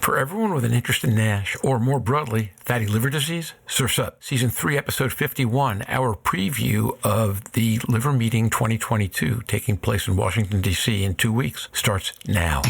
For everyone with an interest in NASH, or more broadly, fatty liver disease, Surf's Up. Season 3, Episode 51, our preview of the Liver Meeting 2022 taking place in Washington, D.C. in 2 weeks starts now.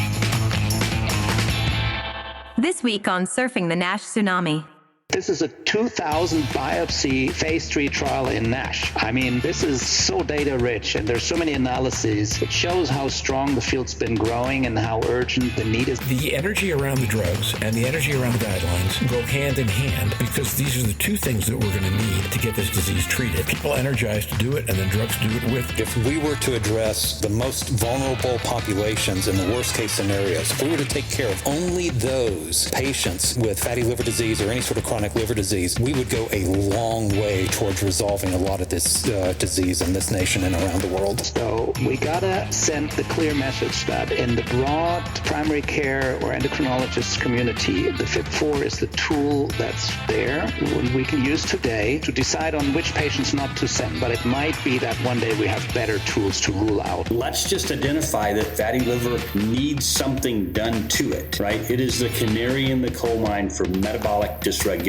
This week on Surfing the NASH Tsunami. This is a 2,000 biopsy phase 3 trial in NASH. I mean, this is so data rich and there's so many analyses. It shows how strong the field's been growing and how urgent the need is. The energy around the drugs and the energy around the guidelines go hand in hand because these are the two things that we're going to need to get this disease treated. People energized to do it and then drugs to do it with. If we were to address the most vulnerable populations in the worst case scenarios, if we were to take care of only those patients with fatty liver disease or any sort of chronic liver disease, we would go a long way towards resolving a lot of this disease in this nation and around the world. So we gotta send the clear message that in the broad primary care or endocrinologist community, the FIP4 is the tool that's there we can use today to decide on which patients not to send. But it might be that one day we have better tools to rule out. Let's just identify that fatty liver needs something done to it, right? It is the canary in the coal mine for metabolic dysregulation.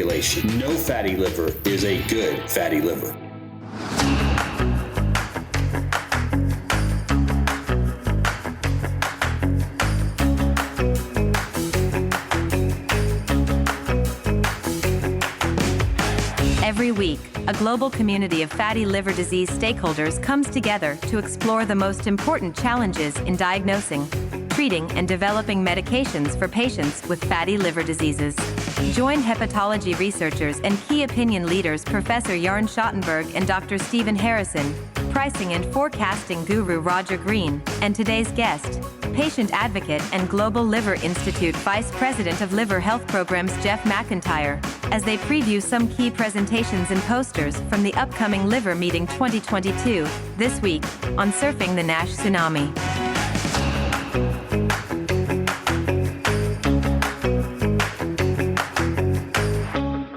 No fatty liver is a good fatty liver. Every week, a global community of fatty liver disease stakeholders comes together to explore the most important challenges in diagnosing, treating, and developing medications for patients with fatty liver diseases. Join hepatology researchers and key opinion leaders Professor Jörn Schattenberg and Dr. Stephen Harrison, pricing and forecasting guru Roger Green, and today's guest, patient advocate and Global Liver Institute Vice President of Liver Health Programs Jeff McIntyre, as they preview some key presentations and posters from the upcoming Liver Meeting 2022, this week on Surfing the NASH Tsunami.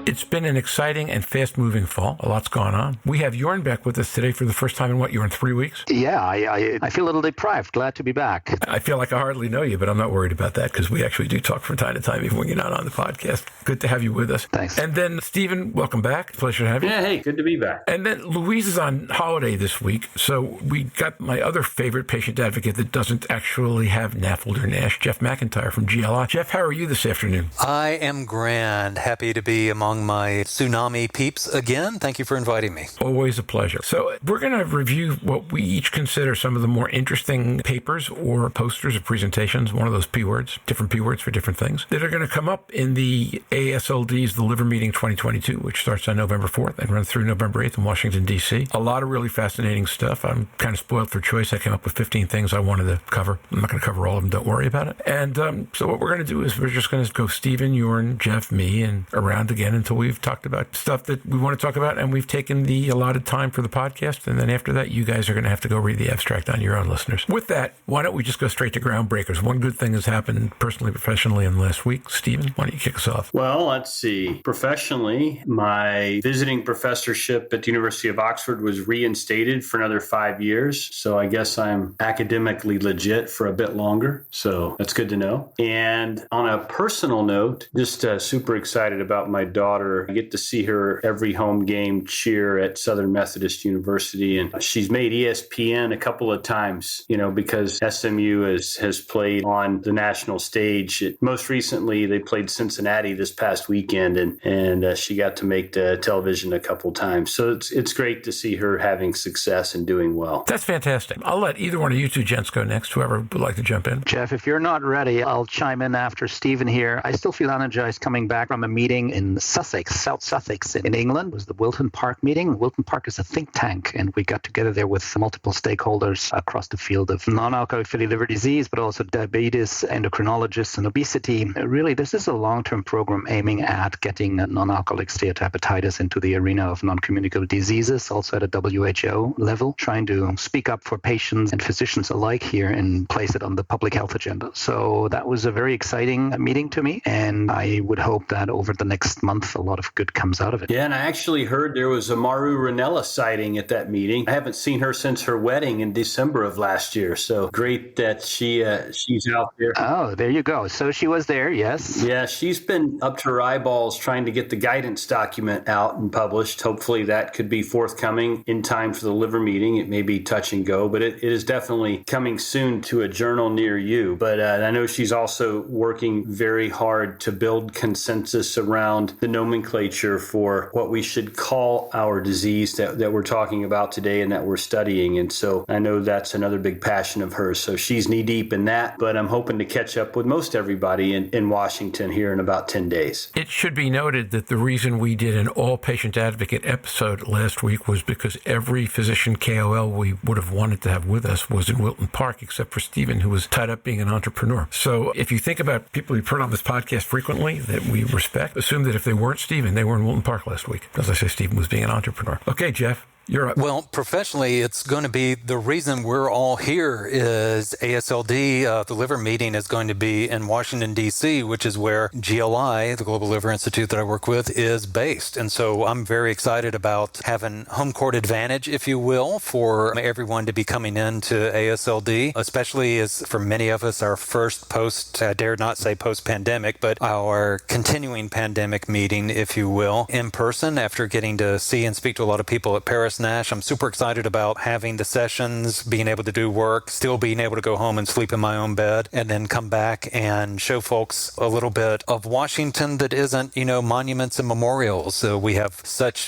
It's been an exciting and fast-moving fall. A lot's gone on. We have Jörn back with us today for the first time in what, Jörn, 3 weeks? Yeah, I feel a little deprived. Glad to be back. I feel like I hardly know you, but I'm not worried about that because we actually do talk from time to time, even when you're not on the podcast. Good to have you with us. Thanks. And then, Stephen, welcome back. Pleasure to have you. Yeah, hey, good to be back. And then Louise is on holiday this week, so we got my other favorite patient advocate that doesn't actually have NAFLD or NASH, Jeff McIntyre from GLI. Jeff, how are you this afternoon? I am grand. Happy to be among my Tsunami peeps again. Thank you for inviting me. Always a pleasure. So we're going to review what we each consider some of the more interesting papers or posters or presentations, one of those P words, different P words for different things, that are going to come up in the AASLD's The Liver Meeting 2022, which starts on November 4th and runs through November 8th in Washington, D.C. A lot of really fascinating stuff. I'm kind of spoiled for choice. I came up with 15 things I wanted to cover. I'm not going to cover all of them. Don't worry about it. And so what we're going to do is we're just going to go Stephen, Jörn, Jeff, me, and around again until we've talked about stuff that we want to talk about, and we've taken the allotted time for the podcast, and then after that, you guys are going to have to go read the abstract on your own, listeners. With that, why don't we just go straight to groundbreakers? One good thing has happened personally, professionally in the last week. Stephen, why don't you kick us off? Well, let's see. Professionally, my visiting professorship at the University of Oxford was reinstated for another 5 years, so I guess I'm academically legit for a bit longer, so that's good to know. And on a personal note, just super excited about my daughter. I get to see her every home game cheer at Southern Methodist University. And she's made ESPN a couple of times, because SMU has played on the national stage. Most recently, they played Cincinnati this past weekend, and she got to make the television a couple times. So it's great to see her having success and doing well. That's fantastic. I'll let either one of you two gents go next, whoever would like to jump in. Jeff, if you're not ready, I'll chime in after Stephen here. I still feel energized coming back from a meeting in Sussex, South Sussex in England. It was the Wilton Park meeting. Wilton Park is a think tank, and we got together there with multiple stakeholders across the field of non-alcoholic fatty liver disease, but also diabetes, endocrinologists, and obesity. Really, this is a long-term program aiming at getting non-alcoholic steatohepatitis into the arena of non-communicable diseases, also at a WHO level, trying to speak up for patients and physicians alike here and place it on the public health agenda. So that was a very exciting meeting to me, and I would hope that over the next month a lot of good comes out of it. Yeah, and I actually heard there was a Maru Ranella sighting at that meeting. I haven't seen her since her wedding in December of last year. So great that she's out there. Oh, there you go. So she was there, yes. Yeah, she's been up to her eyeballs trying to get the guidance document out and published. Hopefully that could be forthcoming in time for the liver meeting. It may be touch and go, but it is definitely coming soon to a journal near you. But I know she's also working very hard to build consensus around the nomenclature for what we should call our disease that we're talking about today and that we're studying. And so I know that's another big passion of hers. So she's knee deep in that, but I'm hoping to catch up with most everybody in Washington here in about 10 days. It should be noted that the reason we did an all patient advocate episode last week was because every physician KOL we would have wanted to have with us was in Wilton Park, except for Stephen, who was tied up being an entrepreneur. So if you think about people we've heard on this podcast frequently that we respect, assume that if they weren't Stephen, they were in Wilton Park last week. As I say, Stephen was being an entrepreneur. Okay, Jeff. You're up. Well, professionally, it's going to be the reason we're all here is AASLD. The liver meeting is going to be in Washington, D.C., which is where GLI, the Global Liver Institute that I work with, is based. And so I'm very excited about having home court advantage, if you will, for everyone to be coming into AASLD, especially as for many of us, our first I dare not say post-pandemic, but our continuing pandemic meeting, if you will, in person after getting to see and speak to a lot of people at Paris NASH. I'm super excited about having the sessions, being able to do work, still being able to go home and sleep in my own bed, and then come back and show folks a little bit of Washington that isn't, monuments and memorials. So we have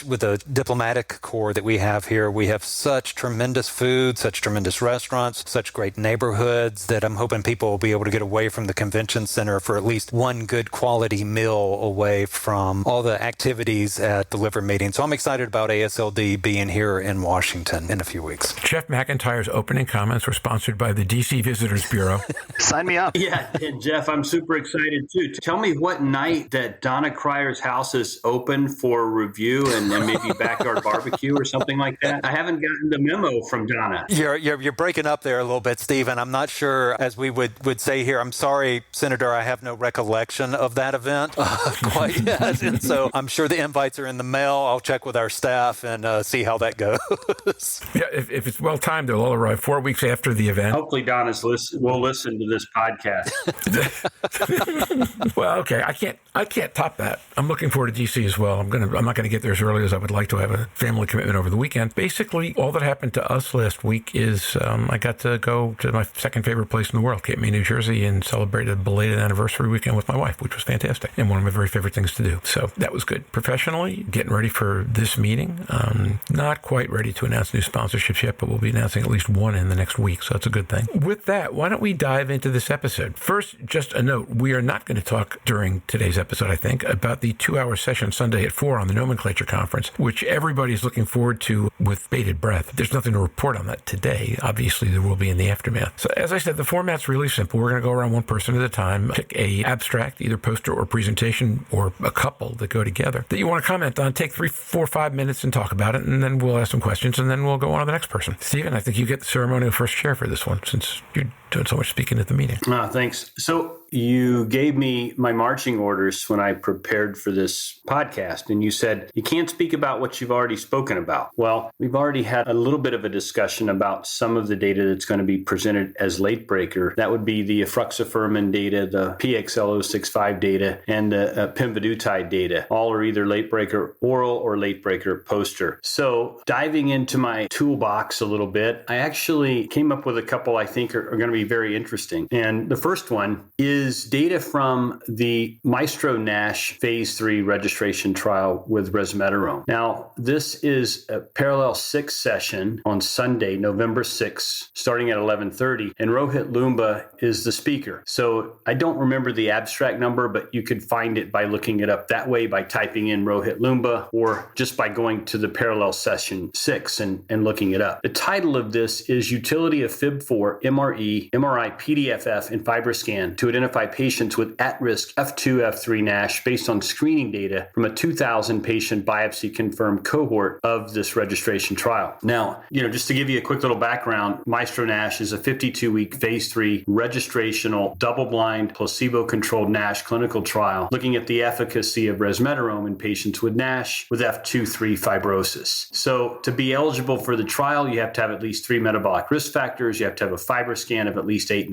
with the diplomatic corps that we have here, we have such tremendous food, such tremendous restaurants, such great neighborhoods that I'm hoping people will be able to get away from the convention center for at least one good quality meal away from all the activities at the liver meeting. So I'm excited about AASLD being here in Washington in a few weeks. Jeff McIntyre's opening comments were sponsored by the DC Visitors Bureau. Sign me up. Yeah, and Jeff, I'm super excited too. Tell me what night that Donna Cryer's house is open for review and maybe backyard barbecue or something like that. I haven't gotten the memo from Donna. You're breaking up there a little bit, Stephen. I'm not sure, as we would say here, I'm sorry, Senator, I have no recollection of that event quite yet. And so I'm sure the invites are in the mail. I'll check with our staff and see how that goes. Yeah, if it's well timed, they'll all arrive 4 weeks after the event. Hopefully, Donna's will listen to this podcast. Well, okay, I can't top that. I'm looking forward to DC as well. I'm not gonna get there as early as I would like to. I have a family commitment over the weekend. Basically, all that happened to us last week is I got to go to my second favorite place in the world, Cape May, New Jersey, and celebrate a belated anniversary weekend with my wife, which was fantastic and one of my very favorite things to do. So that was good. Professionally, getting ready for this meeting. Not quite ready to announce new sponsorships yet, but we'll be announcing at least one in the next week, so that's a good thing. With that, why don't we dive into this episode? First, just a note, we are not going to talk during today's episode, I think, about the 2-hour session Sunday at 4 on the Nomenclature Conference, which everybody's looking forward to with bated breath. There's nothing to report on that today. Obviously, there will be in the aftermath. So as I said, the format's really simple. We're going to go around one person at a time, pick a abstract, either poster or presentation, or a couple that go together, that you want to comment on, take 3, 4, 5 minutes and talk about it, and then we'll ask some questions, and then we'll go on to the next person. Stephen, I think you get the ceremonial first chair for this one, since you're doing so much speaking at the meeting. Thanks. So you gave me my marching orders when I prepared for this podcast, and you said you can't speak about what you've already spoken about. Well, we've already had a little bit of a discussion about some of the data that's going to be presented as late breaker. That would be the efruxifermin data, the PXL065 data, and the pemvidutide data. All are either late breaker oral or late breaker poster. So diving into my toolbox a little bit, I actually came up with a couple I think are going to be very interesting. And the first one is data from the MAESTRO-NASH phase 3 registration trial with resmetirom. Now, this is a parallel 6 session on Sunday, November 6th, starting at 11:30, and Rohit Loomba is the speaker. So I don't remember the abstract number, but you could find it by looking it up that way by typing in Rohit Loomba or just by going to the parallel session 6 and looking it up. The title of this is Utility of FIB4, MRE, MRI, PDFF, and FibroScan to identify identify patients with at-risk F2, F3 NASH based on screening data from a 2,000 patient biopsy confirmed cohort of this registration trial. Now, just to give you a quick little background, MAESTRO-NASH is a 52-week phase 3 registrational double-blind placebo-controlled NASH clinical trial looking at the efficacy of resmetirom in patients with NASH with F2-3 fibrosis. So to be eligible for the trial, you have to have at least 3 metabolic risk factors. You have to have a FibroScan of at least 8.5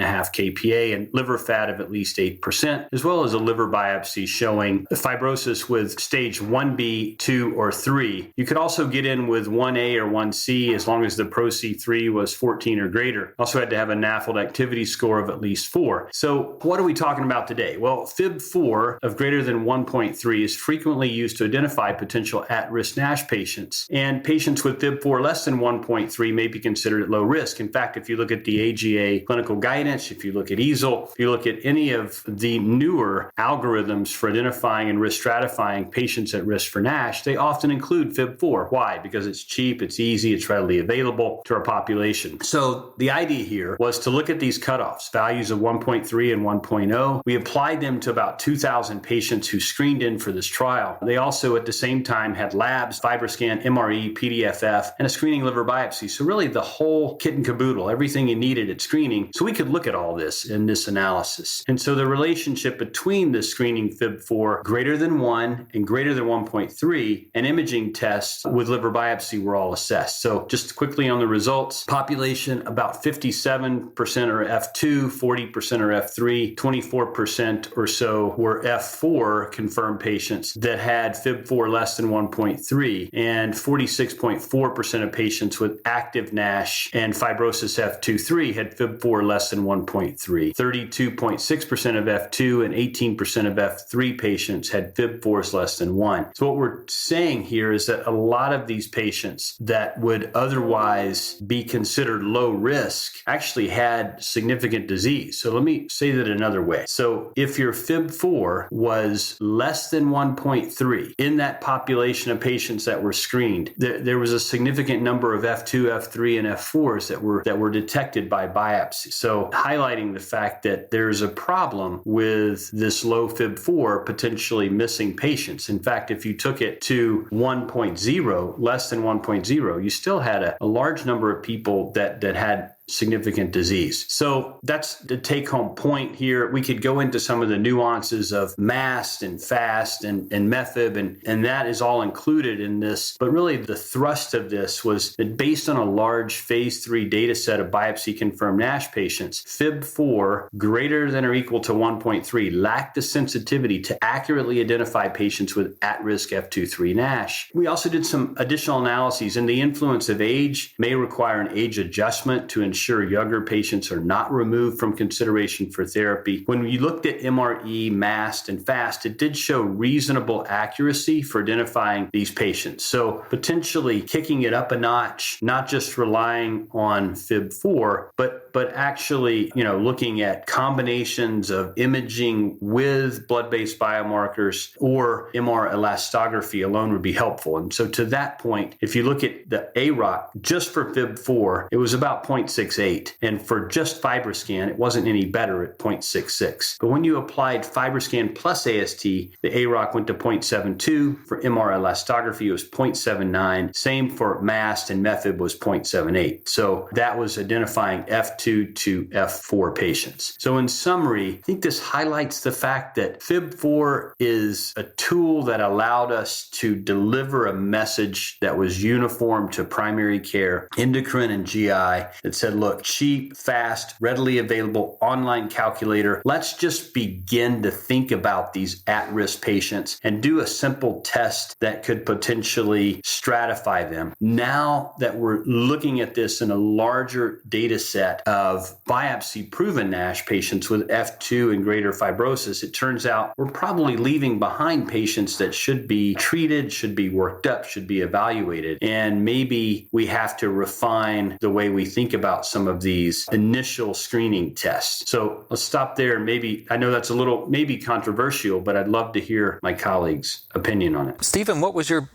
kPa and liver fat of at least 8%, as well as a liver biopsy showing fibrosis with stage 1B, 2, or 3. You could also get in with 1A or 1C as long as the PRO-C3 was 14 or greater. Also had to have a NAFLD activity score of at least 4. So what are we talking about today? Well, FIB-4 of greater than 1.3 is frequently used to identify potential at-risk NASH patients. And patients with FIB-4 less than 1.3 may be considered at low risk. In fact, if you look at the AGA clinical guidance, if you look at EASL, if you look at any of the newer algorithms for identifying and risk stratifying patients at risk for NASH, they often include FIB-4. Why? Because it's cheap, it's easy, it's readily available to our population. So the idea here was to look at these cutoffs, values of 1.3 and 1.0. We applied them to about 2,000 patients who screened in for this trial. They also at the same time had labs, FibroScan, MRE, PDFF, and a screening liver biopsy. So really the whole kit and caboodle, everything you needed at screening. So we could look at all this in this analysis. And so the relationship between the screening FIB-4 greater than 1 and greater than 1.3 and imaging tests with liver biopsy were all assessed. So just quickly on the results, population about 57% are F2, 40% are F3, 24% or so were F4 confirmed patients that had FIB-4 less than 1.3, and 46.4% of patients with active NASH and fibrosis F2-3 had FIB-4 less than 1.3. 32.6% of F2 and 18% of F3 patients had FIB-4s less than 1. So what we're saying here is that a lot of these patients that would otherwise be considered low risk actually had significant disease. So let me say that another way. So if your FIB-4 was less than 1.3 in that population of patients that were screened, there was a significant number of F2, F3, and F4s that were detected by biopsy. So highlighting the fact that there's a problem with this low FIB-4 potentially missing patients. In fact, if you took it to 1.0, less than 1.0, you still had a large number of people that had significant disease. So that's the take-home point here. We could go into some of the nuances of MAST and FAST and MEFIB, and that is all included in this. But really the thrust of this was that based on a large phase 3 data set of biopsy-confirmed NASH patients, FIB-4 greater than or equal to 1.3 lacked the sensitivity to accurately identify patients with at-risk F2-3 NASH. We also did some additional analyses, and the influence of age may require an age adjustment to ensure younger patients are not removed from consideration for therapy. When we looked at MRE, MAST, and FAST, it did show reasonable accuracy for identifying these patients. So potentially kicking it up a notch, not just relying on FIB-4, but actually, looking at combinations of imaging with blood-based biomarkers or MR elastography alone would be helpful. And so to that point, if you look at the AROC, just for FIB-4, it was about 0.68. And for just FibroScan, it wasn't any better at 0.66. But when you applied FibroScan plus AST, the AROC went to 0.72. For MR elastography, it was 0.79. Same for MAST and MEFIB was 0.78. So that was identifying F2 to F4 patients. So in summary, I think this highlights the fact that FIB-4 is a tool that allowed us to deliver a message that was uniform to primary care, endocrine, and GI that said, look, cheap, fast, readily available online calculator. Let's just begin to think about these at-risk patients and do a simple test that could potentially stratify them. Now that we're looking at this in a larger data set of biopsy-proven NASH patients with F2 and greater fibrosis, it turns out we're probably leaving behind patients that should be treated, should be worked up, should be evaluated. And maybe we have to refine the way we think about some of these initial screening tests. So let's stop there. And maybe, I know that's a little maybe controversial, but I'd love to hear my colleagues' opinion on it. Stephen, what was your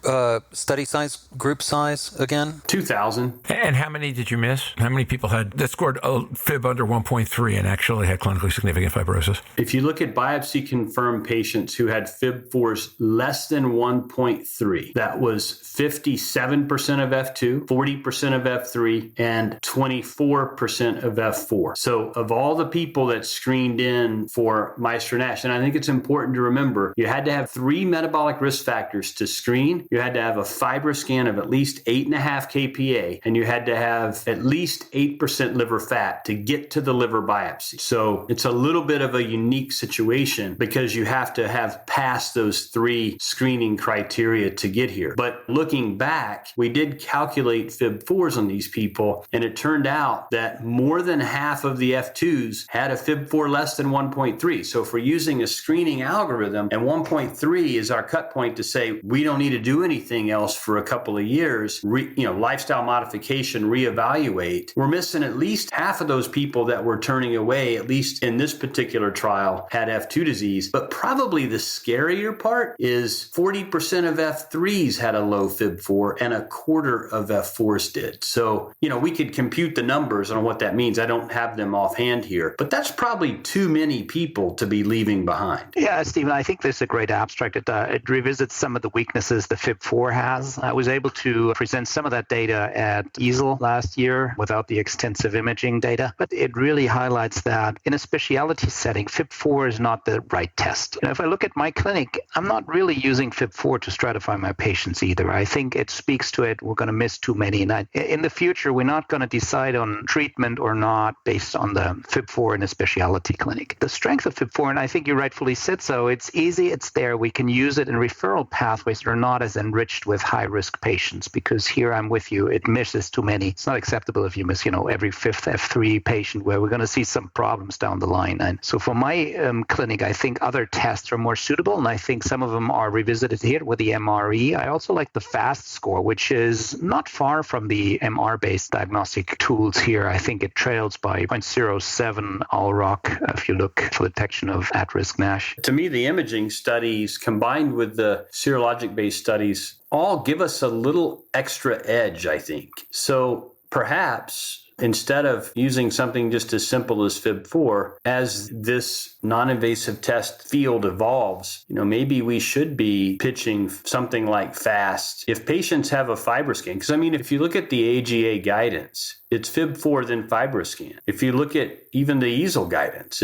study size, group size again? 2,000. And how many did you miss? How many people that scored a fib under 1.3 and actually had clinically significant fibrosis? If you look at biopsy-confirmed patients who had fib4s less than 1.3, that was 57% of F2, 40% of F3, and 24% of F4. So of all the people that screened in for MAESTRO-NASH, and I think it's important to remember, you had to have 3 metabolic risk factors to screen. You had to have a FibroScan of at least 8.5 kPa, and you had to have at least 8% liver fat to get to the liver biopsy. So it's a little bit of a unique situation because you have to have passed those 3 screening criteria to get here. But looking back, we did calculate fib4s on these people, and it turned out that more than half of the F2s had a fib4 less than 1.3. So if we're using a screening algorithm and 1.3 is our cut point to say we don't need to do anything else for a couple of years, lifestyle modification, reevaluate, we're missing at least half of those people that we're turning away, at least in this particular trial, had F2 disease. But probably the scarier part is 40% of F3s had a low fib4 and a quarter of F4s did. So, we could compute the numbers on what that means. I don't have them offhand here, but that's probably too many people to be leaving behind. Yeah, Stephen, I think this is a great abstract. It revisits some of the weaknesses the fib4 has. I was able to present some of that data at AASLD last year without the extensive imaging data, but it really highlights that in a specialty setting, fib4 is not the right test. If I look at my clinic, I'm not really using fib4 to stratify my patients either. I think it speaks to it. We're going to miss too many. And in the future, we're not going to decide on treatment or not based on the fib4 in a specialty clinic. The strength of fib4, and I think you rightfully said so, it's easy, it's there. We can use it in referral pathways that are not as enriched with high-risk patients, because here I'm with you, it misses too many. It's not acceptable if you miss, every 5th F3 patient, where we're going to see some problems down the line. And so for my clinic, I think other tests are more suitable, and I think some of them are revisited here with the MRE. I also like the FAST score, which is not far from the MR-based diagnostic tools here. I think it trails by 0.07 ALROC if you look for detection of at-risk NASH. To me, the imaging studies combined with the serologic-based studies all give us a little extra edge, I think. So perhaps instead of using something just as simple as fib4, as this non-invasive test field evolves, maybe we should be pitching something like FAST. If patients have a FibroScan, because if you look at the AGA guidance, it's fib4 then FibroScan. If you look at even the AASLD guidance,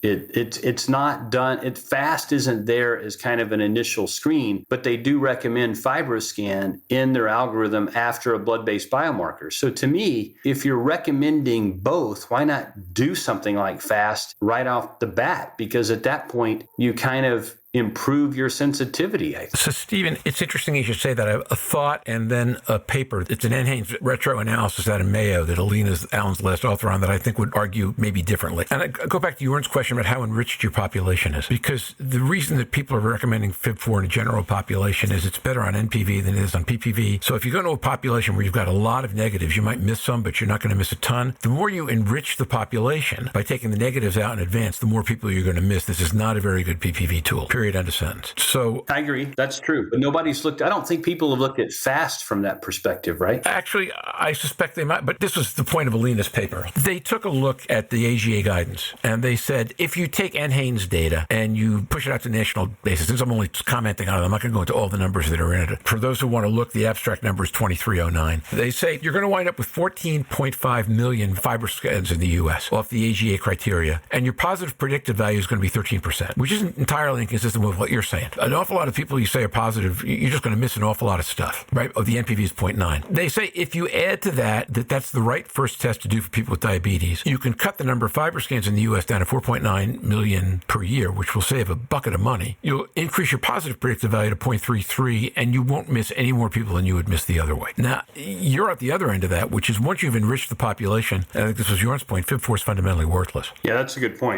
it's not done. FAST isn't there as kind of an initial screen, but they do recommend FibroScan in their algorithm after a blood-based biomarker. So to me, if you're recommending both, why not do something like FAST right off the bat? Because at that point, you kind of improve your sensitivity. So, Stephen, it's interesting you should say that. A thought and then a paper. It's an NHANES retro-analysis out of Mayo that Alina's Alan's last author on that I think would argue maybe differently. And I go back to Jörn's question about how enriched your population is. Because the reason that people are recommending fib4 in a general population is it's better on NPV than it is on PPV. So if you go into a population where you've got a lot of negatives, you might miss some, but you're not going to miss a ton. The more you enrich the population by taking the negatives out in advance, the more people you're going to miss. This is not a very good PPV tool. Period. End of sentence. So I agree. That's true. But I don't think people have looked at FAST from that perspective, right? Actually, I suspect they might, but this was the point of Alina's paper. They took a look at the AGA guidance and they said, if you take NHANES data and you push it out to national basis, since I'm only commenting on it, I'm not going to go into all the numbers that are in it. For those who want to look, the abstract number is 2309. They say you're going to wind up with 14.5 million FibroScans in the U.S. off the AGA criteria, and your positive predictive value is going to be 13%, which isn't entirely inconsistent with what you're saying. An awful lot of people you say are positive, you're just going to miss an awful lot of stuff, right? The NPV is 0.9. They say if you add to that's the right first test to do for people with diabetes, you can cut the number of FibroScans in the U.S. down to 4.9 million per year, which will save a bucket of money. You'll increase your positive predictive value to 0.33, and you won't miss any more people than you would miss the other way. Now, you're at the other end of that, which is once you've enriched the population, and I think this was Jörn's point, fib4 is fundamentally worthless. Yeah, that's a good point.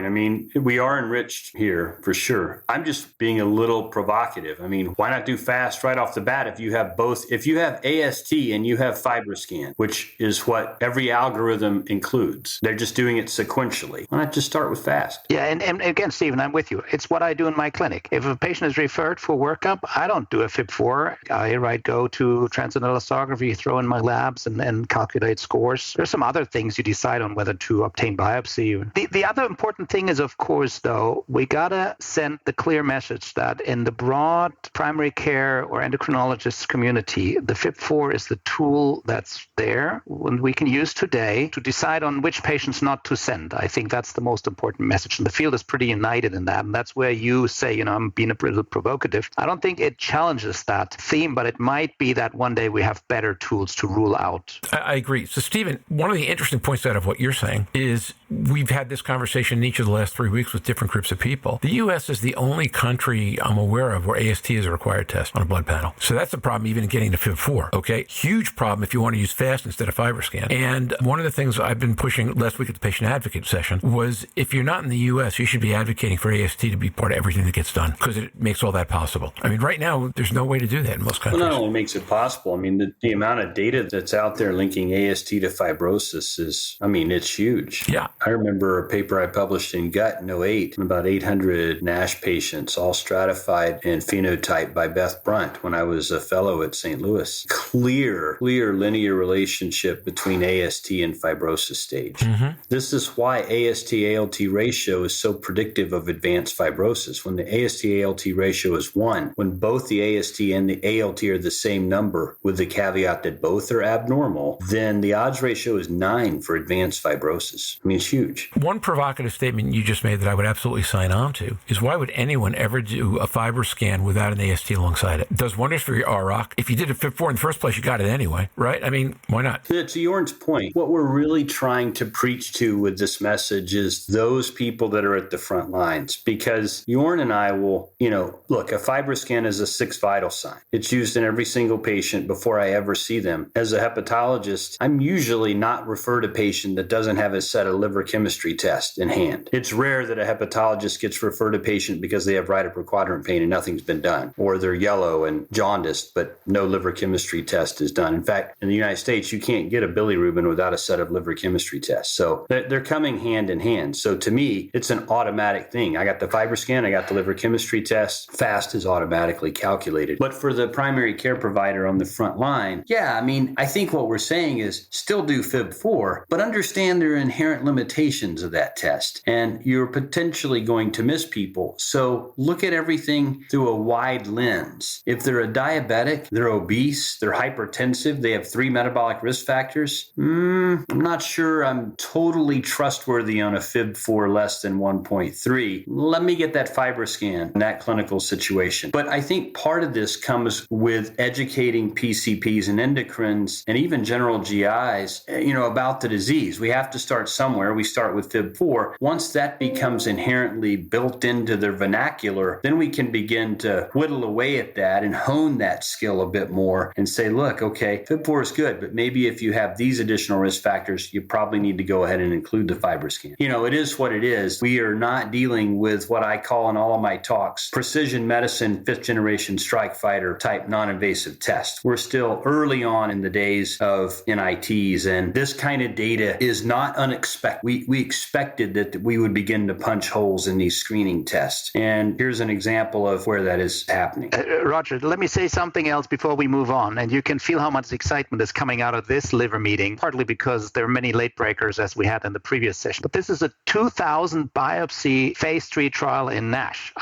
We are enriched here for sure. I'm just just being a little provocative. I mean, why not do fast right off the bat if you have both? If you have AST and you have FibroScan, which is what every algorithm includes, they're just doing it sequentially. Why not just start with fast? Yeah, and again, Stephen, I'm with you. It's what I do in my clinic. If a patient is referred for workup, I don't do a FIB4. I go to transcendental elastography, throw in my labs, and calculate scores. There's some other things you decide on whether to obtain biopsy. The other important thing is, of course, though, we gotta send the clear message that in the broad primary care or endocrinologist community, the FIB4 is the tool that's there and we can use today to decide on which patients not to send. I think that's the most important message. And the field is pretty united in that. And that's where you say, I'm being a little provocative. I don't think it challenges that theme, but it might be that one day we have better tools to rule out. I agree. So, Stephen, one of the interesting points out of what you're saying is we've had this conversation in each of the last 3 weeks with different groups of people. The U.S. is the only country I'm aware of where AST is a required test on a blood panel. So that's a problem even getting to FIB4, okay? Huge problem if you want to use FAST instead of FibroScan. And one of the things I've been pushing last week at the patient advocate session was if you're not in the U.S., you should be advocating for AST to be part of everything that gets done because it makes all that possible. I mean, right now, there's no way to do that in most countries. Well, not only makes it possible, I mean, the amount of data that's out there linking AST to fibrosis is, it's huge. Yeah. I remember a paper I published in Gut in 2008, about 800 NASH patients, all stratified and phenotyped by Beth Brunt when I was a fellow at St. Louis. Clear linear relationship between AST and fibrosis stage. Mm-hmm. This is why AST-ALT ratio is so predictive of advanced fibrosis. When the AST-ALT ratio is 1, when both the AST and the ALT are the same number, with the caveat that both are abnormal, then the odds ratio is 9 for advanced fibrosis. It's huge. One provocative statement you just made that I would absolutely sign on to is why would anyone ever do a FibroScan without an AST alongside it? It does wonders for your ROC. If you did a FIB4 in the first place, you got it anyway, right? Why not? To Jörn's point, what we're really trying to preach to with this message is those people that are at the front lines, because Jörn and I will, look, a FibroScan is a 6th vital sign. It's used in every single patient before I ever see them. As a hepatologist, I'm usually not referred a patient that doesn't have a set of liver chemistry tests in hand. It's rare that a hepatologist gets referred a patient because they have right upper quadrant pain and nothing's been done, or they're yellow and jaundiced, but no liver chemistry test is done. In fact, in the United States, you can't get a bilirubin without a set of liver chemistry tests. So they're coming hand in hand. So to me, it's an automatic thing. I got the FibroScan, I got the liver chemistry test. FAST is automatically calculated. But for the primary care provider on the front line, I think what we're saying is still do FIB4, but understand there are inherent limitations of that test. And you're potentially going to miss people. So look at everything through a wide lens. If they're a diabetic, they're obese, they're hypertensive, they have 3 metabolic risk factors, I'm not sure I'm totally trustworthy on a FIB4 less than 1.3. Let me get that FibroScan in that clinical situation. But I think part of this comes with educating PCPs and endocrines and even general GIs, about the disease. We have to start somewhere. We start with FIB4. Once that becomes inherently built into their vernacular, then we can begin to whittle away at that and hone that skill a bit more and say, look, okay, FIB4 is good, but maybe if you have these additional risk factors, you probably need to go ahead and include the FibroScan. It is what it is. We are not dealing with what I call in all of my talks, precision medicine, 5th generation strike fighter type non-invasive test. We're still early on in the days of NITs, and this kind of data is not unexpected. We expected that we would begin to punch holes in these screening tests. And here's an example of where that is happening. Roger, let me say something else before we move on. And you can feel how much excitement is coming out of this liver meeting, partly because there are many late breakers as we had in the previous session. But this is a 2,000 biopsy phase 3 trial in NASH.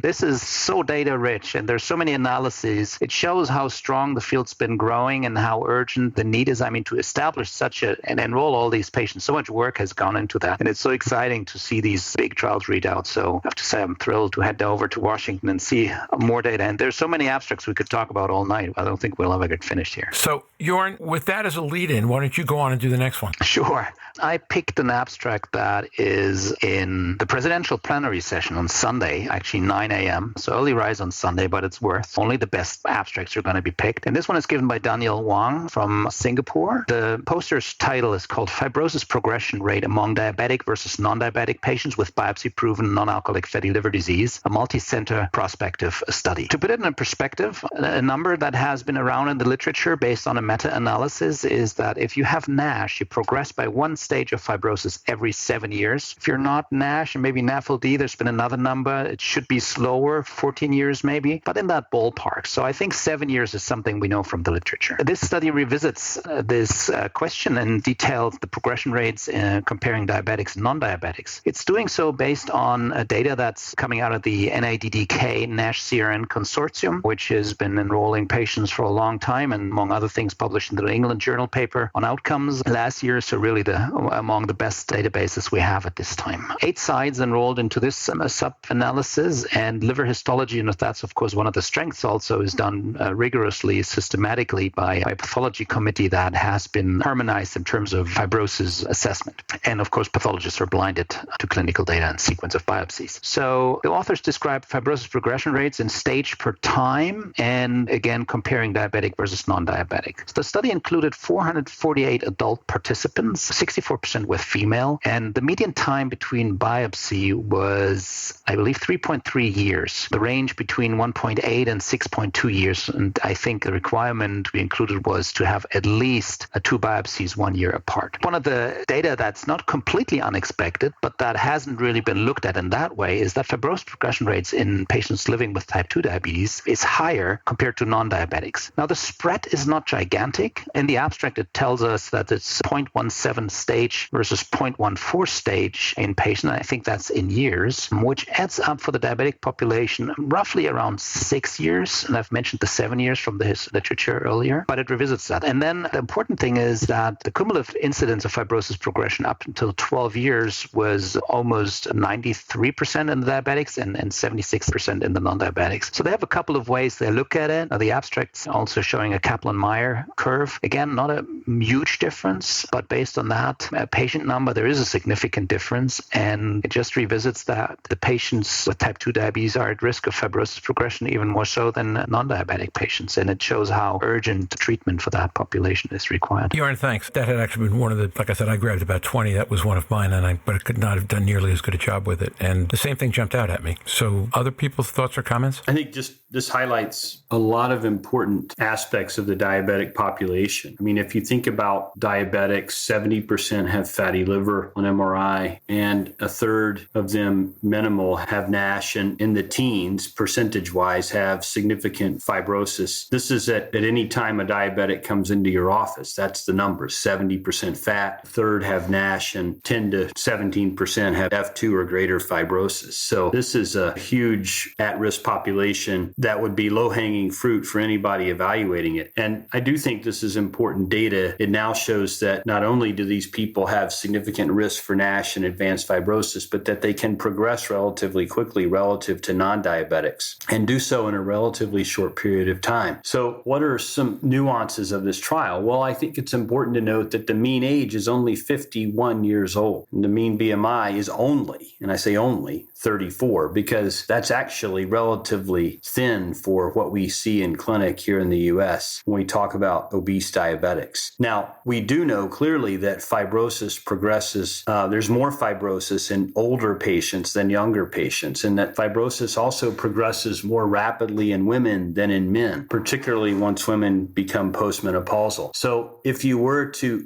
This is so data rich and there's so many analyses. It shows how strong the field's been growing and how urgent the need is. To establish such and enroll all these patients. So much work has gone into that. And it's so exciting to see these big trials read out. So I have to say I'm thrilled to head over to Washington and see more data. And there's so many abstracts we could talk about all night. I don't think we'll ever get finished here. So, Jörn, with that as a lead-in, why don't you go on and do the next one? Sure. I picked an abstract that is in the presidential plenary session on Sunday, actually 9 a.m. So early rise on Sunday, but it's worth. Only the best abstracts are going to be picked. And this one is given by Daniel Wang from Singapore. The poster's title is called Fibrosis Progression Rate Among among diabetic versus non-diabetic patients with biopsy-proven non-alcoholic fatty liver disease, a multi-center prospective study. To put it in perspective, a number that has been around in the literature based on a meta-analysis is that if you have NASH, you progress by one stage of fibrosis every 7 years. If you're not NASH and maybe NAFLD, there's been another number. It should be slower, 14 years maybe, but in that ballpark. So I think 7 years is something we know from the literature. This study revisits this question and details the progression rates comparing diabetics and non-diabetics. It's doing so based on data that's coming out of the NADDK NASH CRN Consortium, which has been enrolling patients for a long time and among other things published in the New England Journal paper on outcomes last year. So really among the best databases we have at this time. 8 sites enrolled into this sub-analysis, and liver histology, and that's of course one of the strengths also, is done rigorously, systematically by a pathology committee that has been harmonized in terms of fibrosis assessment. And of course, pathologists are blinded to clinical data and sequence of biopsies. So the authors describe fibrosis progression rates in stage per time, and again, comparing diabetic versus non-diabetic. So the study included 448 adult participants, 64% were female, and the median time between biopsy was, I believe, 3.3 years. The range between 1.8 and 6.2 years, and I think the requirement we included was to have at least 2 biopsies 1 year apart. One of the data that's not completely unexpected, but that hasn't really been looked at in that way, is that fibrosis progression rates in patients living with type 2 diabetes is higher compared to non-diabetics. Now, the spread is not gigantic. In the abstract, it tells us that it's 0.17 stage versus 0.14 stage in patients. I think that's in years, which adds up for the diabetic population roughly around 6 years. And I've mentioned the 7 years from the literature earlier, but it revisits that. And then the important thing is that the cumulative incidence of fibrosis progression up until 12 years was almost 93% in the diabetics and 76% in the non-diabetics. So they have a couple of ways they look at it. The abstract's also showing a Kaplan-Meier curve. Again, not a huge difference, but based on that patient number, there is a significant difference. And it just revisits that the patients with type 2 diabetes are at risk of fibrosis progression even more so than non-diabetic patients. And it shows how urgent treatment for that population is required. Jörn, thanks. That had actually been one of the, like I said, I grabbed about 20. That was one of mine, but I could not have done nearly as good a job with it. And the same thing jumped out at me. So other people's thoughts or comments? I think just this highlights a lot of important aspects of the diabetic population. I mean, if you think about diabetics, 70% have fatty liver on MRI, and a third of them minimal have NASH, and in the teens, percentage-wise, have significant fibrosis. This is at any time a diabetic comes into your office. That's the numbers, 70% fat, a third have NASH, and 10 to 17% have F2 or greater fibrosis. So this is a huge at-risk population that would be low-hanging fruit for anybody evaluating it. And I do think this is important data. It now shows that not only do these people have significant risk for NASH and advanced fibrosis, but that they can progress relatively quickly relative to non-diabetics and do so in a relatively short period of time. So what are some nuances of this trial? Well, I think it's important to note that the mean age is only 51 years old. And the mean BMI is only, and I say only, 34, because that's actually relatively thin for what we see in clinic here in the US when we talk about obese diabetics. Now, we do know clearly that fibrosis progresses, there's more fibrosis in older patients than younger patients, and that fibrosis also progresses more rapidly in women than in men, particularly once women become postmenopausal. So if you were to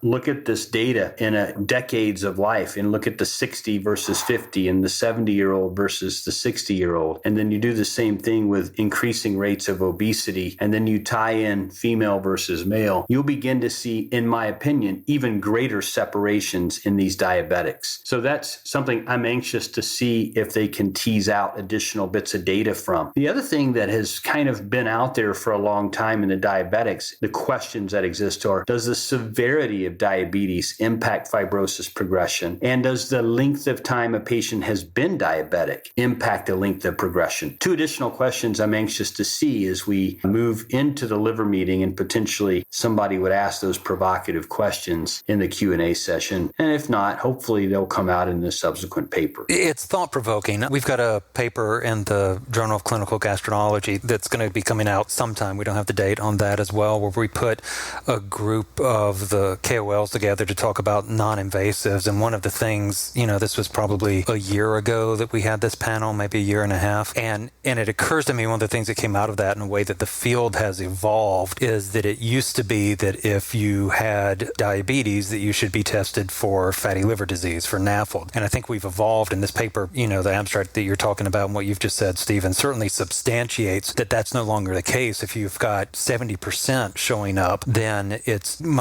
look at this data in decades of life and look at the 60 versus 50 and the 70-year-old versus the 60-year-old, and then you do the same thing with increasing rates of obesity, and then you tie in female versus male, you'll begin to see, in my opinion, even greater separations in these diabetics. So that's something I'm anxious to see if they can tease out additional bits of data from. The other thing that has kind of been out there for a long time in the diabetics, the questions that exist are, does the severity of diabetes impact fibrosis progression? And does the length of time a patient has been diabetic impact the length of progression? Two additional questions questions I'm anxious to see as we move into the liver meeting, and potentially somebody would ask those provocative questions in the Q&A session. And if not, hopefully they'll come out in the subsequent paper. It's thought-provoking. We've got a paper in the Journal of Clinical Gastroenterology that's going to be coming out sometime. We don't have the date on that as well, where we put a group of the KOLs together to talk about non-invasives. And one of the things, this was probably a year ago that we had this panel, maybe a year and a half. And it occurs to me, one of the things that came out of that in a way that the field has evolved is that it used to be that if you had diabetes, that you should be tested for fatty liver disease, for NAFLD. And I think we've evolved in this paper, the abstract that you're talking about and what you've just said, Stephen, certainly substantiates that that's no longer the case. If you've got 70% showing up, then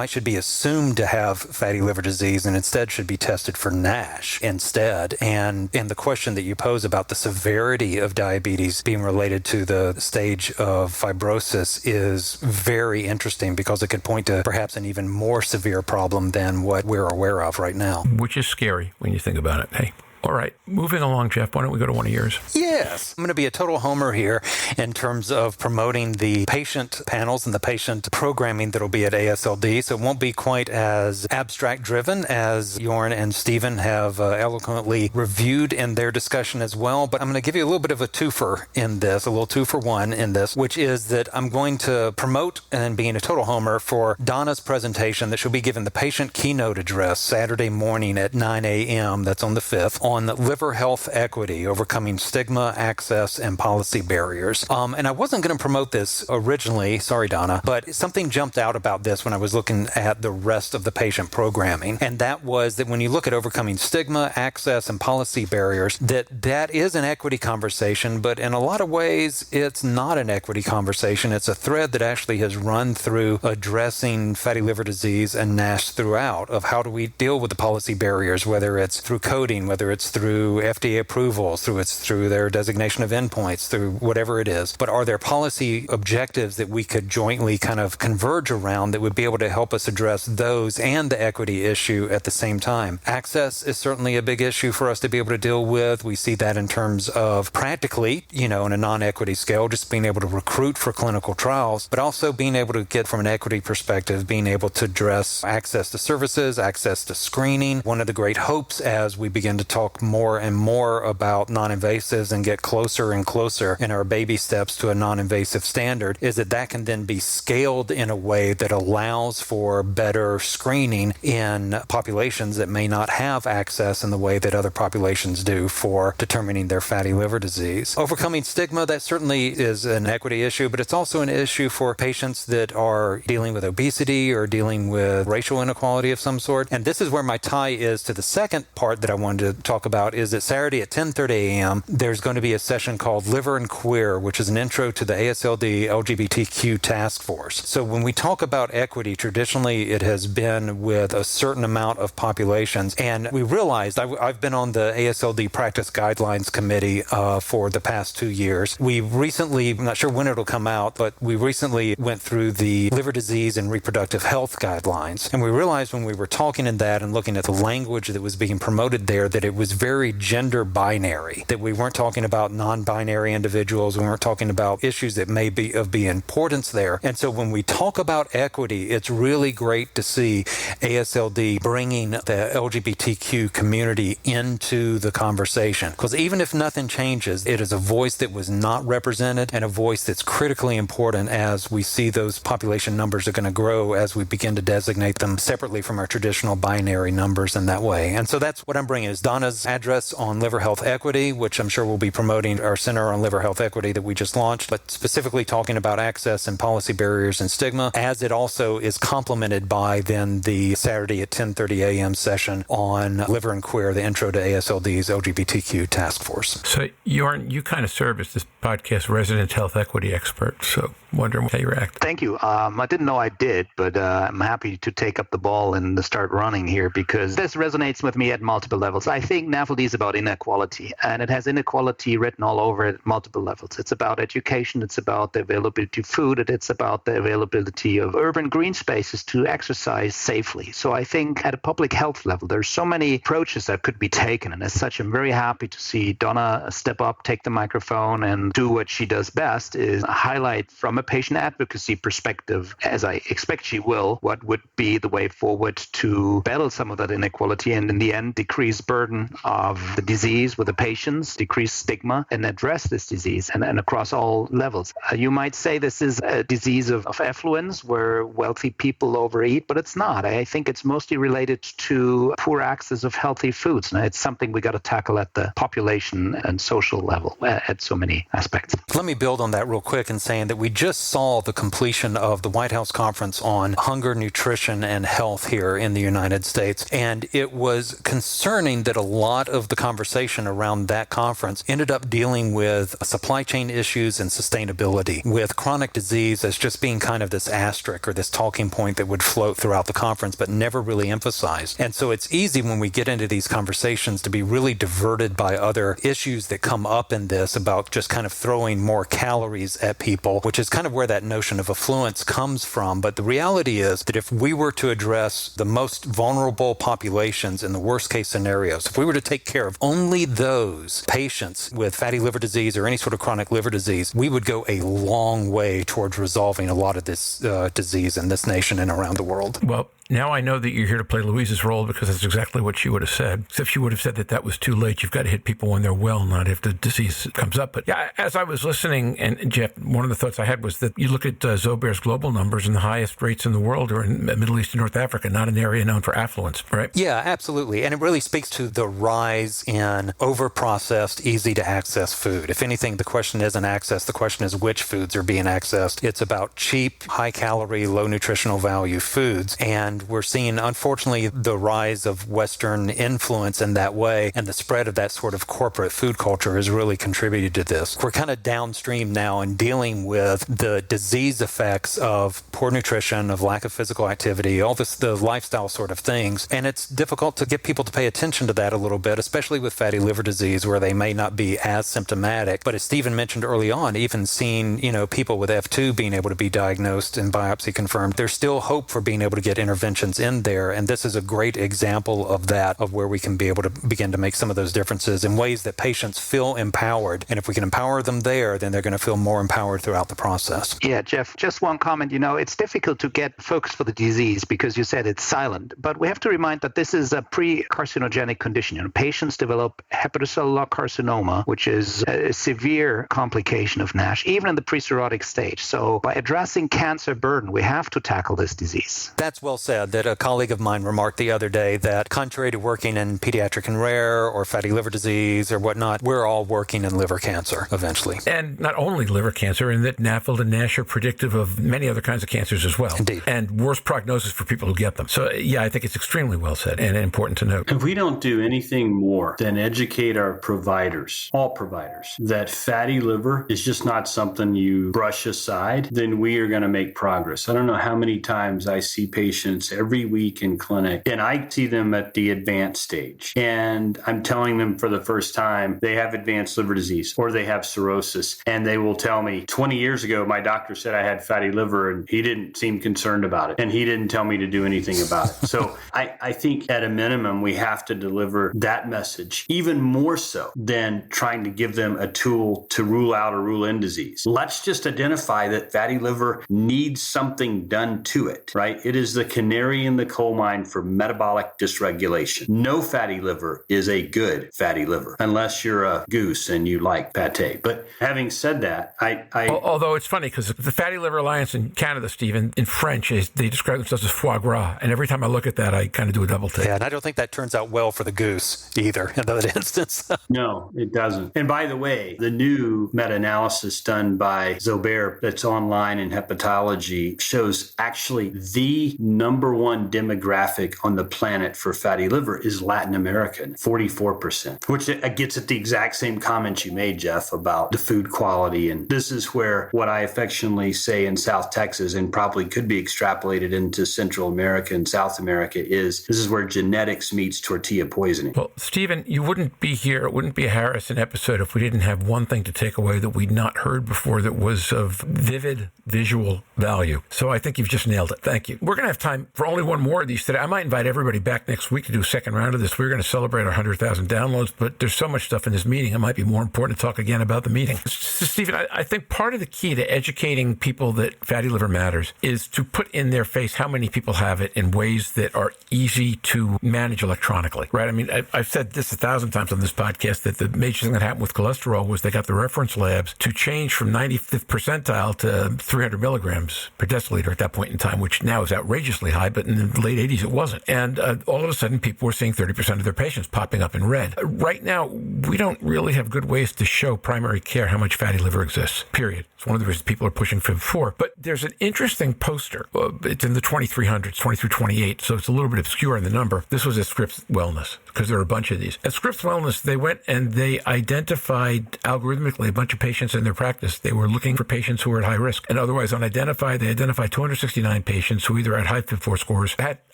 should be assumed to have fatty liver disease and instead should be tested for NASH instead. And the question that you pose about the severity of diabetes being related to the stage of fibrosis is very interesting, because it could point to perhaps an even more severe problem than what we're aware of right now. Which is scary when you think about it. Hey. All right, moving along, Jeff, why don't we go to one of yours? Yes. I'm going to be a total homer here in terms of promoting the patient panels and the patient programming that will be at AASLD, so it won't be quite as abstract-driven as Jörn and Stephen have eloquently reviewed in their discussion as well, but I'm going to give you a little bit of a twofer in this, a little two-for-one in this, which is that I'm going to promote, and being a total homer, for Donna's presentation that she'll be giving the patient keynote address Saturday morning at 9 a.m., that's on the 5th, on liver health equity, overcoming stigma, access, and policy barriers. And I wasn't going to promote this originally, sorry, Donna, but something jumped out about this when I was looking at the rest of the patient programming. And that was that when you look at overcoming stigma, access, and policy barriers, that is an equity conversation, but in a lot of ways, it's not an equity conversation. It's a thread that actually has run through addressing fatty liver disease and NASH throughout, of how do we deal with the policy barriers, whether it's through coding, whether it's through FDA approvals, through their designation of endpoints, through whatever it is. But are there policy objectives that we could jointly kind of converge around that would be able to help us address those and the equity issue at the same time? Access is certainly a big issue for us to be able to deal with. We see that in terms of practically, in a non-equity scale, just being able to recruit for clinical trials, but also being able to get, from an equity perspective, being able to address access to services, access to screening. One of the great hopes as we begin to talk more and more about non-invasives and get closer and closer in our baby steps to a non-invasive standard is that can then be scaled in a way that allows for better screening in populations that may not have access in the way that other populations do for determining their fatty liver disease. Overcoming stigma, that certainly is an equity issue, but it's also an issue for patients that are dealing with obesity or dealing with racial inequality of some sort. And this is where my tie is to the second part that I wanted to talk about, is that Saturday at 10:30 a.m., there's going to be a session called Liver and Queer, which is an intro to the AASLD LGBTQ task force. So when we talk about equity, traditionally it has been with a certain amount of populations. And we realized, I've been on the AASLD Practice Guidelines Committee for the past 2 years. We recently, I'm not sure when it'll come out, but we recently went through the liver disease and reproductive health guidelines. And we realized when we were talking in that and looking at the language that was being promoted there, that it was very gender binary, that we weren't talking about non-binary individuals, we weren't talking about issues that may be of importance there. And so when we talk about equity, it's really great to see AASLD bringing the LGBTQ community into the conversation. Because even if nothing changes, it is a voice that was not represented and a voice that's critically important as we see those population numbers are going to grow as we begin to designate them separately from our traditional binary numbers in that way. And so that's what I'm bringing, is Donna's address on liver health equity, which I'm sure we'll be promoting our Center on Liver Health Equity that we just launched, but specifically talking about access and policy barriers and stigma, as it also is complemented by then the Saturday at 10:30 a.m. session on Liver and Queer, the intro to AASLD's LGBTQ task force. So you kind of serve as this podcast resident health equity expert. So Wondering how you react. Thank you. I didn't know I did, but I'm happy to take up the ball and start running here because this resonates with me at multiple levels. I think NAFLD is about inequality, and it has inequality written all over it at multiple levels. It's about education, it's about the availability of food, and it's about the availability of urban green spaces to exercise safely. So I think at a public health level, there's so many approaches that could be taken, and as such, I'm very happy to see Donna step up, take the microphone, and do what she does best, is highlight from a patient advocacy perspective, as I expect she will, what would be the way forward to battle some of that inequality and in the end decrease burden of the disease with the patients, decrease stigma, and address this disease and across all levels. You might say this is a disease of affluence where wealthy people overeat, but it's not. I think it's mostly related to poor access of healthy foods. And it's something we got to tackle at the population and social level at so many aspects. Let me build on that real quick in saying that we just saw the completion of the White House Conference on Hunger, Nutrition, and Health here in the United States. And it was concerning that a lot of the conversation around that conference ended up dealing with supply chain issues and sustainability, with chronic disease as just being kind of this asterisk or this talking point that would float throughout the conference, but never really emphasized. And so it's easy when we get into these conversations to be really diverted by other issues that come up in this about just kind of throwing more calories at people, which is kind of where that notion of affluence comes from. But the reality is that if we were to address the most vulnerable populations in the worst case scenarios, if we were to take care of only those patients with fatty liver disease or any sort of chronic liver disease, we would go a long way towards resolving a lot of this disease in this nation and around the world. Well, now I know that you're here to play Louise's role because that's exactly what she would have said. Except she would have said that that was too late. You've got to hit people when they're well, not if the disease comes up. But yeah, as I was listening, and Jeff, one of the thoughts I had was that you look at Zobair's global numbers and the highest rates in the world are in Middle East and North Africa, not an area known for affluence, right? Yeah, absolutely. And it really speaks to the rise in over-processed, easy-to-access food. If anything, the question isn't access. The question is which foods are being accessed. It's about cheap, high-calorie, low nutritional value foods. And we're seeing, unfortunately, the rise of Western influence in that way, and the spread of that sort of corporate food culture has really contributed to this. We're kind of downstream now and dealing with the disease effects of poor nutrition, of lack of physical activity, all this, the lifestyle sort of things. And it's difficult to get people to pay attention to that a little bit, especially with fatty liver disease, where they may not be as symptomatic. But as Stephen mentioned early on, even seeing, people with F2 being able to be diagnosed and biopsy confirmed, there's still hope for being able to get interventions in there. And this is a great example of that, of where we can be able to begin to make some of those differences in ways that patients feel empowered. And if we can empower them there, then they're going to feel more empowered throughout the process. Yeah, Jeff, just one comment. It's difficult to get focus for the disease because you said it's silent. But we have to remind that this is a pre-carcinogenic condition. Patients develop hepatocellular carcinoma, which is a severe complication of NASH, even in the pre-cirrhotic stage. So by addressing cancer burden, we have to tackle this disease. That's well said. That a colleague of mine remarked the other day that contrary to working in pediatric and rare or fatty liver disease or whatnot, we're all working in liver cancer eventually. And not only liver cancer, in that NAFLD and NASH are predictive of many other kinds of cancers as well. Indeed. And worse prognosis for people who get them. So yeah, I think it's extremely well said and important to note. If we don't do anything more than educate our providers, all providers, that fatty liver is just not something you brush aside, then we are going to make progress. I don't know how many times I see patients every week in clinic, and I see them at the advanced stage. And I'm telling them for the first time they have advanced liver disease or they have cirrhosis. And they will tell me, 20 years ago, my doctor said I had fatty liver and he didn't seem concerned about it. And he didn't tell me to do anything about it. So I think at a minimum, we have to deliver that message, even more so than trying to give them a tool to rule out or rule in disease. Let's just identify that fatty liver needs something done to it, right? It is the canary in the coal mine for metabolic dysregulation. No fatty liver is a good fatty liver, unless you're a goose and you like pate. But having said that, Although it's funny because the Fatty Liver Alliance in Canada, Stephen, in French, they describe themselves as foie gras. And every time I look at that, I kind of do a double take. Yeah, and I don't think that turns out well for the goose either in that instance. No, it doesn't. And by the way, the new meta-analysis done by Zobair that's online in hepatology shows actually the number number one demographic on the planet for fatty liver is Latin American, 44%, which gets at the exact same comments you made, Jeff, about the food quality. And this is where what I affectionately say in South Texas, and probably could be extrapolated into Central America and South America, is this is where genetics meets tortilla poisoning. Well, Stephen, you wouldn't be here. It wouldn't be a Harrison episode if we didn't have one thing to take away that we'd not heard before that was of vivid visual value. So I think you've just nailed it. Thank you. We're going to have time for only one more of these today. I might invite everybody back next week to do a second round of this. We're going to celebrate our 100,000 downloads, but there's so much stuff in this meeting. It might be more important to talk again about the meeting. So, Stephen, I think part of the key to educating people that fatty liver matters is to put in their face how many people have it in ways that are easy to manage electronically, right? I mean, I've said this 1,000 times on this podcast that the major thing that happened with cholesterol was they got the reference labs to change from 95th percentile to 300 milligrams per deciliter at that point in time, which now is outrageously high, but in the late 80s it wasn't. And all of a sudden people were seeing 30% of their patients popping up in red. Right now, we don't really have good ways to show primary care how much fatty liver exists, period. It's one of the reasons people are pushing FIB4. But there's an interesting poster. It's in the 2300s, 2328, so it's a little bit obscure in the number. This was at Scripps Wellness, because there are a bunch of these. At Scripps Wellness, they went and they identified algorithmically a bunch of patients in their practice. They were looking for patients who were at high risk and otherwise unidentified. They identified 269 patients who either had high FIB4 scores, had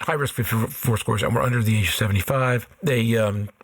high-risk FIB4 scores, and were under the age of 75. They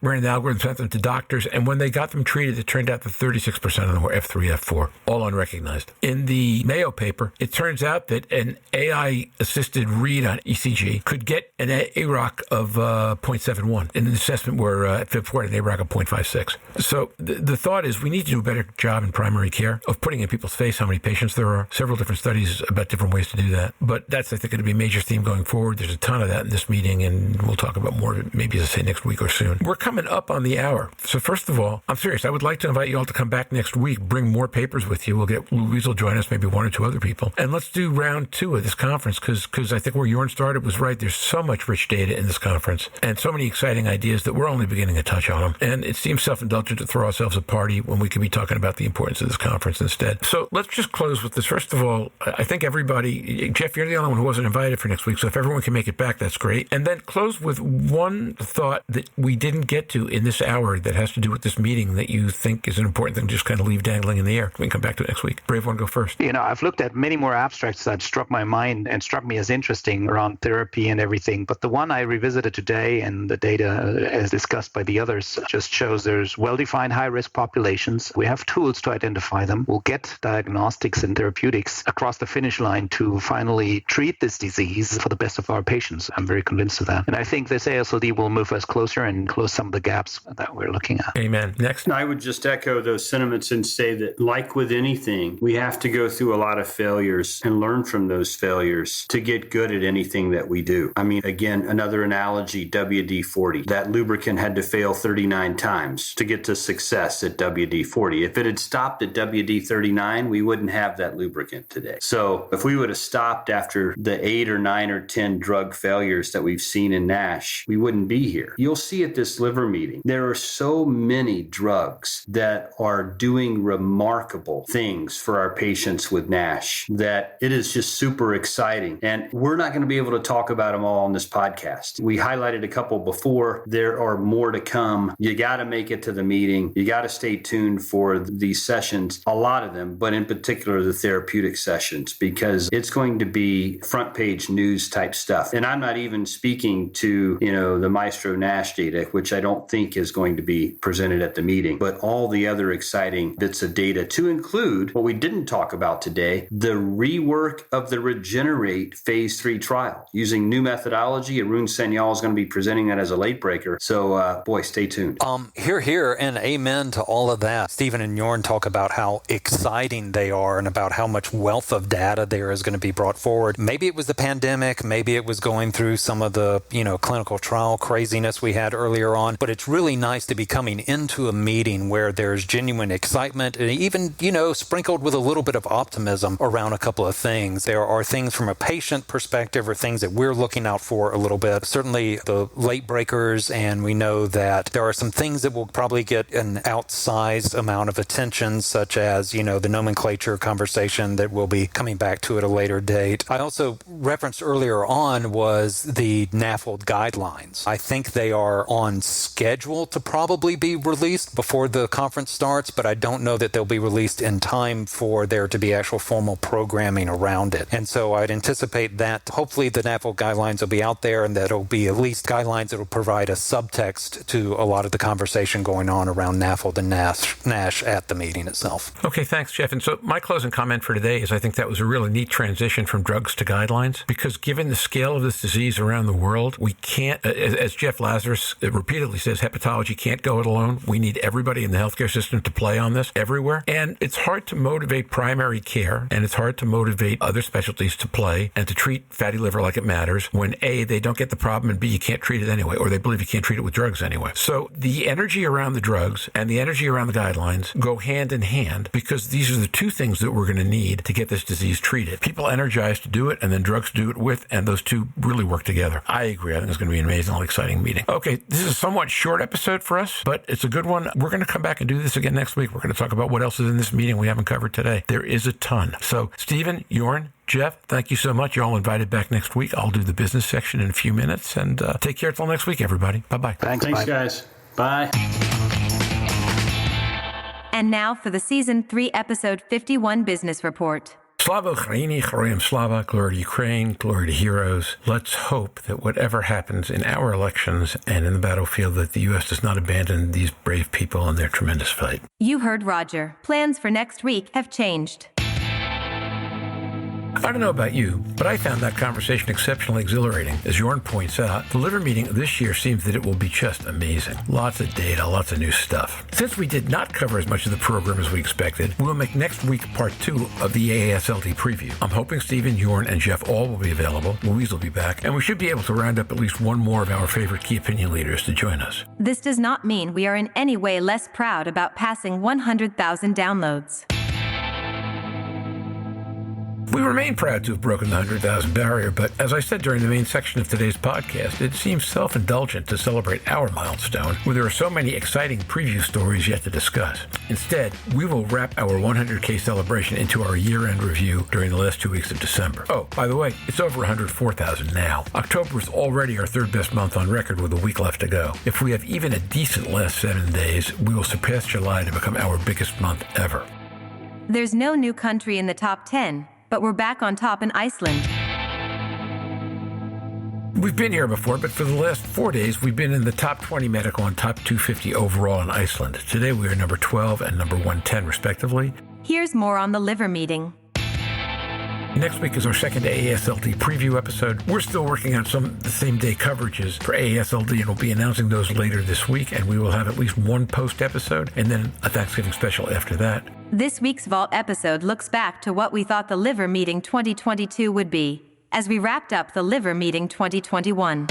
ran the algorithm, sent them to doctors, and when they got them treated, it turned out that 36% of them were F3, F4, all unrecognized. In the Mayo paper, it turns out that an AI-assisted read on ECG could get an AROC of 0.71 in an assessment where FIB4 had an AROC of 0.56. So the thought is we need to do a better job in primary care of putting in people's face how many patients there are. Several different studies about different ways to do that. But that's, I think, going to be a major theme going forward. There's a ton of that in this meeting, and we'll talk about more, maybe, as I say, next week or soon. We're coming up on the hour. So first of all, I'm serious. I would like to invite you all to come back next week, bring more papers with you. We'll get Louise will join us, maybe one or two other people. And let's do round 2 of this conference, because I think where Jörn started was right. There's so much rich data in this conference and so many exciting ideas that we're only beginning to touch on them. And it seems self-indulgent to throw ourselves a party when we could be talking about the importance of this conference instead. So let's just close with this. First of all, I think everybody, Jeff, you're the only one who wasn't invited for next week. So if everyone can make it back, that's great. And then close with one thought that we didn't get to in this hour that has to do with this meeting that you think is an important thing to just kind of leave dangling in the air. We can come back to it next week. Brave one, go first. You know, I've looked at many more abstracts that struck my mind and struck me as interesting around therapy and everything. But the one I revisited today, and the data as discussed by the others, just shows there's well-defined high-risk populations. We have tools to identify them. We'll get diagnostics and therapeutics across the finish line to finally treat this disease for the best of our patients. I'm very convinced of that. And I think this AASLD will move us closer and close some of the gaps that we're looking at. Amen. Next. I would just echo those sentiments and say that, like with anything, we have to go through a lot of failures and learn from those failures to get good at anything that we do. I mean, again, another analogy, WD-40. That lubricant had to fail 39 times to get to success at WD-40. If it had stopped at WD-39, we wouldn't have that lubricant today. So if we would have stopped after the 8 or 9 or 10 drug failures that we've seen in NASH, we wouldn't be here. You'll see at this liver meeting, there are so many drugs that are doing remarkable things for our patients with NASH that it is just super exciting. And we're not going to be able to talk about them all on this podcast. We highlighted a couple before. There are more to come. You got to make it to the meeting. You got to stay tuned for these sessions, a lot of them, but in particular the therapeutic sessions, because it's going to be front page news type stuff. And I'm not even speaking to, the MAESTRO-NASH data, which I don't think is going to be presented at the meeting, but all the other exciting bits of data, to include what we didn't talk about today, the rework of the Regenerate phase 3 trial using new methodology. Arun Sanyal is going to be presenting that as a late breaker. So, stay tuned. Here, and amen to all of that. Stephen and Jörn talk about how exciting they are and about how much wealth of data there is going to be brought forward. Maybe it was the pandemic, maybe it was going through some of the, clinical trial craziness we had earlier on, but it's really nice to be coming into a meeting where there's genuine excitement and even, sprinkled with a little bit of optimism around a couple of things. There are things from a patient perspective or things that we're looking out for a little bit. Certainly the late breakers, and we know that there are some things that will probably get an outsized amount of attention, such as, the nomenclature conversation that will be coming back to at a later date. I also referenced earlier on was the NAFLD guidelines. I think they are on schedule to probably be released before the conference starts, but I don't know that they'll be released in time for there to be actual formal programming around it. And so I'd anticipate that hopefully the NAFLD guidelines will be out there, and that it'll be at least guidelines that will provide a subtext to a lot of the conversation going on around NAFLD and NASH at the meeting itself. Okay, thanks, Jeff. And so my closing comment for today is I think that was a really neat transition from drugs to guidelines, because given the scale of this disease around the world, we can't, as Jeff Lazarus repeatedly says, hepatology can't go it alone. We need everybody in the healthcare system to play on this everywhere. And it's hard to motivate primary care, and it's hard to motivate other specialties to play and to treat fatty liver like it matters when A, they don't get the problem, and B, you can't treat it anyway, or they believe you can't treat it with drugs anyway. So the energy around the drugs and the energy around the guidelines go hand in hand, because these are the two things that we're going to need to get this disease treated. People energized to do it, and then drugs to do it with, and those two really work together. I agree. I think it's going to be an amazingly exciting meeting. Okay, this is a somewhat short episode for us, but it's a good one. We're going to come back and do this again next week. We're going to talk about what else is in this meeting we haven't covered today. There is a ton. So Stephen, Jörn, Jeff, thank you so much. You're all invited back next week. I'll do the business section in a few minutes, and take care till next week, everybody. Bye-bye. Thanks guys. Bye. And now for the Season 3, Episode 51 Business Report. Slava Ukraini, Heroyam Slava, glory to Ukraine, glory to heroes. Let's hope that whatever happens in our elections and in the battlefield, that the U.S. does not abandon these brave people in their tremendous fight. You heard Roger. Plans for next week have changed. I don't know about you, but I found that conversation exceptionally exhilarating. As Jörn points out, the liver meeting this year seems that it will be just amazing. Lots of data, lots of new stuff. Since we did not cover as much of the program as we expected, we'll make next week part 2 of the AASLD preview. I'm hoping Stephen, Jörn, and Jeff all will be available. Louise will be back, and we should be able to round up at least one more of our favorite key opinion leaders to join us. This does not mean we are in any way less proud about passing 100,000 downloads. We remain proud to have broken the 100,000 barrier, but as I said during the main section of today's podcast, it seems self-indulgent to celebrate our milestone when there are so many exciting preview stories yet to discuss. Instead, we will wrap our 100K celebration into our year-end review during the last 2 weeks of December. Oh, by the way, it's over 104,000 now. October is already our third best month on record with a week left to go. If we have even a decent last 7 days, we will surpass July to become our biggest month ever. There's no new country in the top 10. But we're back on top in Iceland. We've been here before, but for the last 4 days, we've been in the top 20 medical and top 250 overall in Iceland. Today, we are number 12 and number 110, respectively. Here's more on the liver meeting. Next week is our second AASLD preview episode. We're still working on some of the same-day coverages for AASLD, and we'll be announcing those later this week, and we will have at least one post-episode, and then a Thanksgiving special after that. This week's Vault episode looks back to what we thought the Liver Meeting 2022 would be, as we wrapped up the Liver Meeting 2021.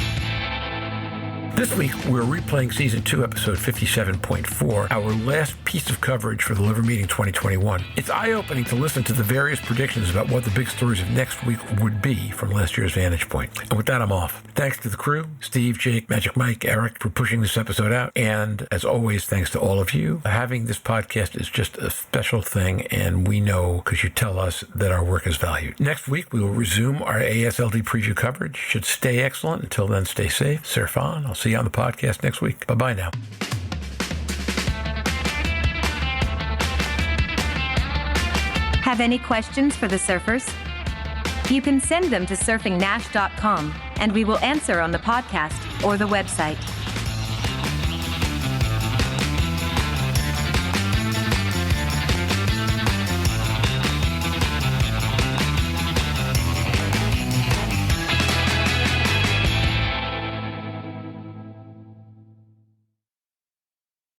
This week, we're replaying Season 2, Episode 57.4, our last piece of coverage for the Liver Meeting 2021. It's eye-opening to listen to the various predictions about what the big stories of next week would be from last year's vantage point. And with that, I'm off. Thanks to the crew, Steve, Jake, Magic Mike, Eric, for pushing this episode out. And as always, thanks to all of you. Having this podcast is just a special thing, and we know, because you tell us, that our work is valued. Next week, we will resume our AASLD preview coverage. Should stay excellent. Until then, stay safe. Surf on. I'll see you on the podcast next week. Bye-bye now. Have any questions for the surfers? You can send them to surfingnash.com, and we will answer on the podcast or the website.